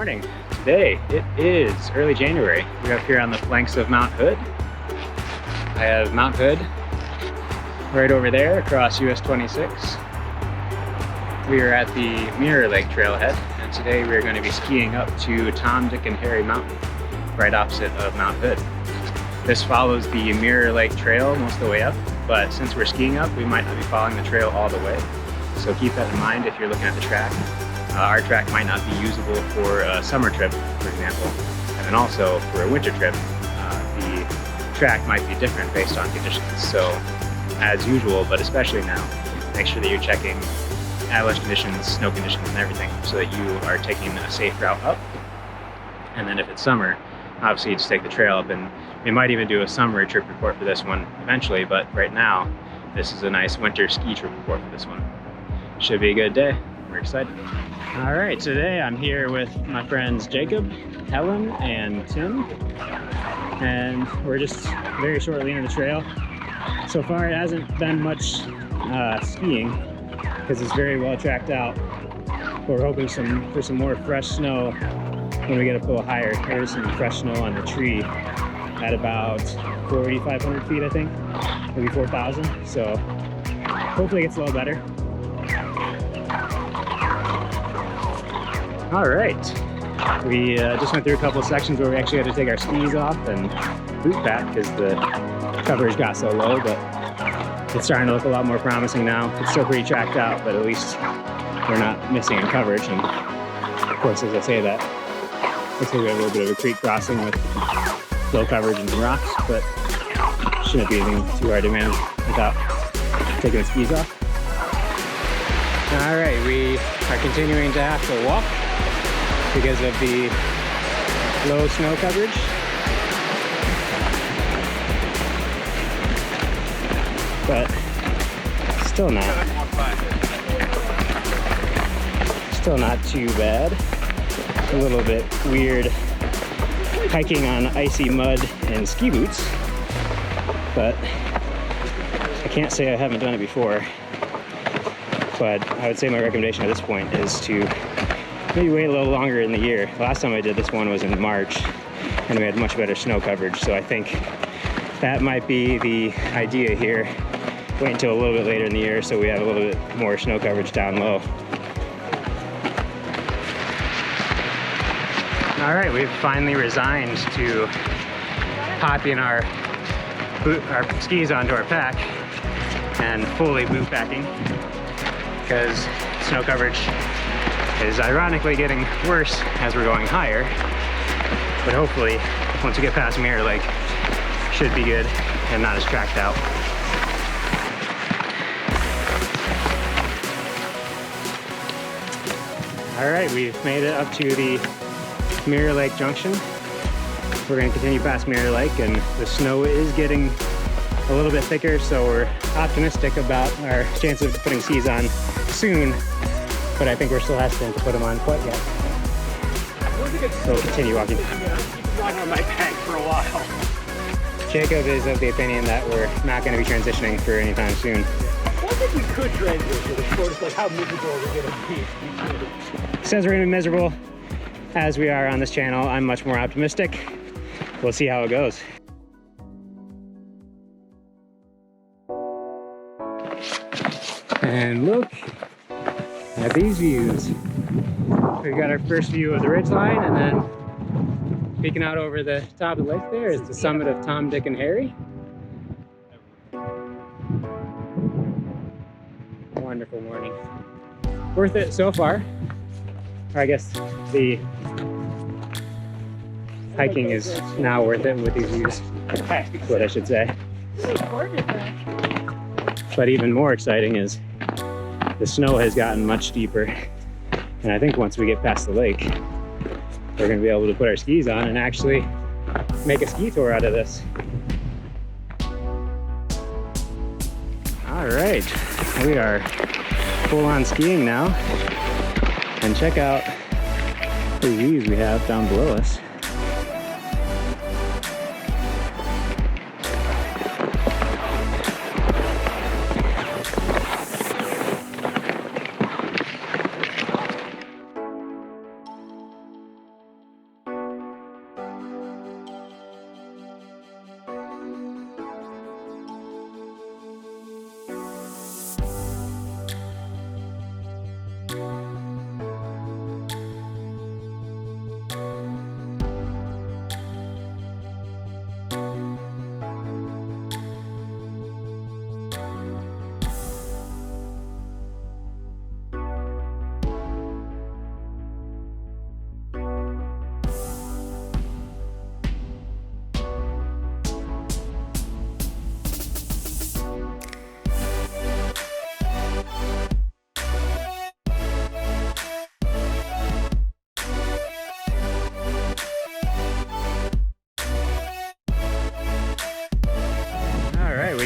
morning. Today it is early January. We're up here on the flanks of Mount Hood. I have Mount Hood right over there across US 26. We are at the Mirror Lake trailhead, and today we are going to be skiing up to Tom, Dick, and Harry Mountain, right opposite of Mount Hood. This follows the Mirror Lake trail most of the way up, but since we're skiing up, we might not be following the trail all the way. So keep that in mind if you're looking at the track. Our track might not be usable for a summer trip, for example. And then also for a winter trip, the track might be different based on conditions. So as usual, but especially now, make sure that you're checking avalanche conditions, snow conditions, and everything so that you are taking a safe route up. And then if it's summer, obviously you just take the trail up, and we might even do a summer trip report for this one eventually, but right now, this is a nice winter ski trip report for this one. Should be a good day. We're excited. All right, today I'm here with my friends Jacob, Helen, and Tim, and we're just very shortly into the trail. So far, it hasn't been much skiing because it's very well tracked out. But we're hoping for some more fresh snow when we get up a little higher. There's some fresh snow on the tree at about 4,500 feet, I think, maybe 4,000. So hopefully it gets a little better. All right, we just went through a couple of sections where we actually had to take our skis off and boot pack because the coverage got so low, but it's starting to look a lot more promising now. It's still pretty tracked out, but at least we're not missing in coverage. And of course, as I say that, looks like we have a little bit of a creek crossing with low coverage and some rocks, but shouldn't be anything too hard to manage without taking the skis off. All right, we are continuing to have to walk because of the low snow coverage. But still not too bad. A little bit weird hiking on icy mud and ski boots, but I can't say I haven't done it before. But I would say my recommendation at this point is to maybe wait a little longer in the year. Last time I did this one was in March, and we had much better snow coverage, so I think that might be the idea here. Wait until a little bit later in the year so we have a little bit more snow coverage down low. All right, we've finally resigned to popping our skis onto our pack and fully boot packing, because snow coverage is ironically getting worse as we're going higher. But hopefully, once we get past Mirror Lake, should be good and not as tracked out. All right, we've made it up to the Mirror Lake Junction. We're going to continue past Mirror Lake, and the snow is getting a little bit thicker, so we're optimistic about our chance of putting skis on soon, but I think we're still hesitant to put them on quite yet. So we'll continue walking. I've been walking on my pack for a while. Jacob is of the opinion that we're not going to be transitioning for any time soon. I think we could transition. It's sort of like how miserable we're going to be. Says we're going to be miserable as we are on this channel. I'm much more optimistic. We'll see how it goes. And look at these views. We've got our first view of the ridgeline, and then peeking out over the top of the lake there is the summit of Tom, Dick, and Harry. Wonderful morning. Worth it so far. Or I guess the hiking is now worth it with these views. That's what I should say. But even more exciting is the snow has gotten much deeper, and I think once we get past the lake, we're going to be able to put our skis on and actually make a ski tour out of this. All right, we are full on skiing now, and check out the views we have down below us.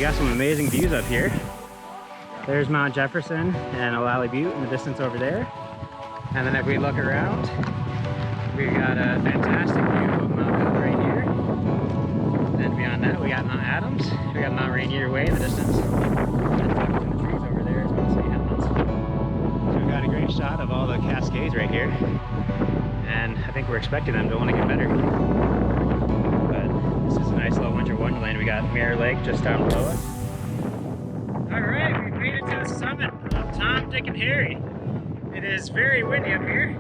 got some amazing views up here. There's Mount Jefferson and O'Lally Butte in the distance over there. And then if we look around, we got a fantastic view of Mount Hood right here. Then beyond that, we got Mount Adams. We got Mount Rainier Way in the distance. And tucked in the trees over there is Mount St. Helens. So we've got a great shot of all the Cascades right here. And I think we're expecting them to only get better. But this is a nice little winter wonderland. We got Mirror Lake just down below us. Alright, we've made it to the summit of Tom, Dick, and Harry. It is very windy up here,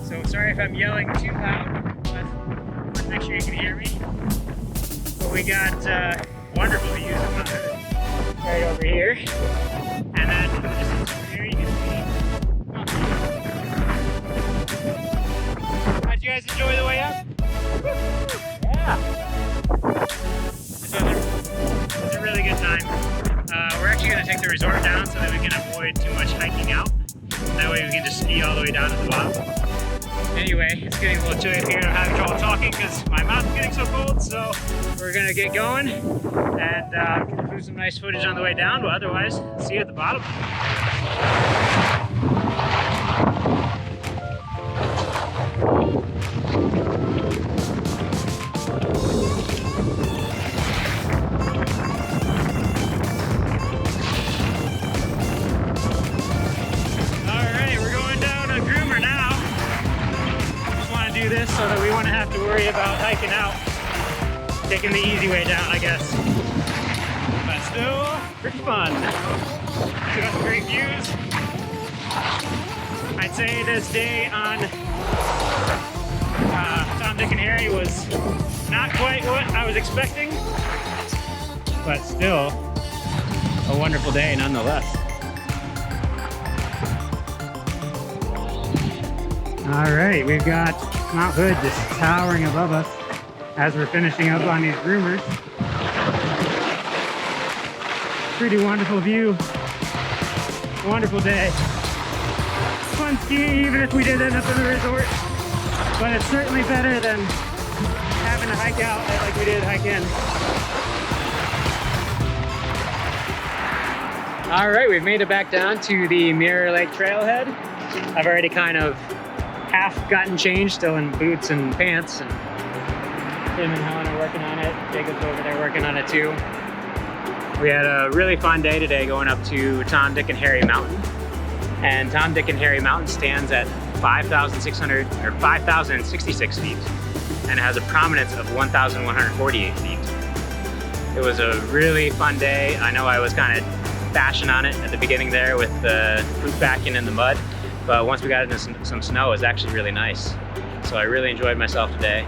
so sorry if I'm yelling too loud, but I want to make sure you can hear me. But we got wonderful views of Mount Hood right over here. And then in the distance over here, you can see. Did you guys enjoy the way up? Yeah. It was a really good time. We're actually going to take the resort down so that we can avoid too much hiking out. That way we can just ski all the way down to the bottom. Anyway, it's getting a little chilly up here and I'm having trouble talking because my mouth is getting so cold, so we're going to get going and do some nice footage on the way down, but otherwise, see you at the bottom. So that we wouldn't have to worry about hiking out, taking the easy way down, I guess. But still, pretty fun. We got some great views. I'd say this day on Tom, Dick, and Harry was not quite what I was expecting, but still a wonderful day nonetheless. All right, we've got Mount Hood just towering above us as we're finishing up on these groomers. Pretty wonderful view. Wonderful day. Fun skiing even if we did end up in the resort. But it's certainly better than having to hike out like we did hike in. All right, we've made it back down to the Mirror Lake trailhead. I've already kind of half gotten changed, still in boots and pants, and Tim and Helen are working on it. Jacob's over there working on it too. We had a really fun day today going up to Tom, Dick, and Harry Mountain. And Tom, Dick, and Harry Mountain stands at 5,066 feet and has a prominence of 1,148 feet. It was a really fun day. I know I was kind of bashing on it at the beginning there with the bootpacking in the mud. But once we got into some snow, it was actually really nice. So I really enjoyed myself today.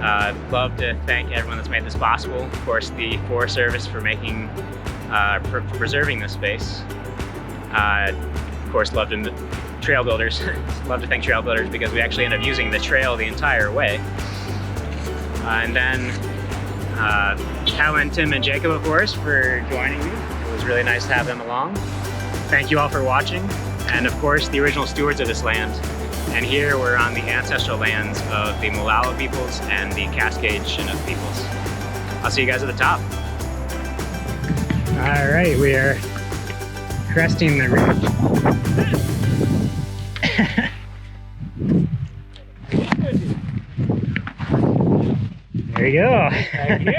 I'd love to thank everyone that's made this possible. Of course, the Forest Service for making, preserving this space. Of course, love to trail builders. Love to thank trail builders because we actually end up using the trail the entire way. And then Helen, Tim, and Jacob, of course, for joining me. It was really nice to have them along. Thank you all for watching. And of course, the original stewards of this land. And here we're on the ancestral lands of the Molalla peoples and the Cascade Chinook peoples. I'll see you guys at the top. All right, we are cresting the ridge. There you go. Thank you.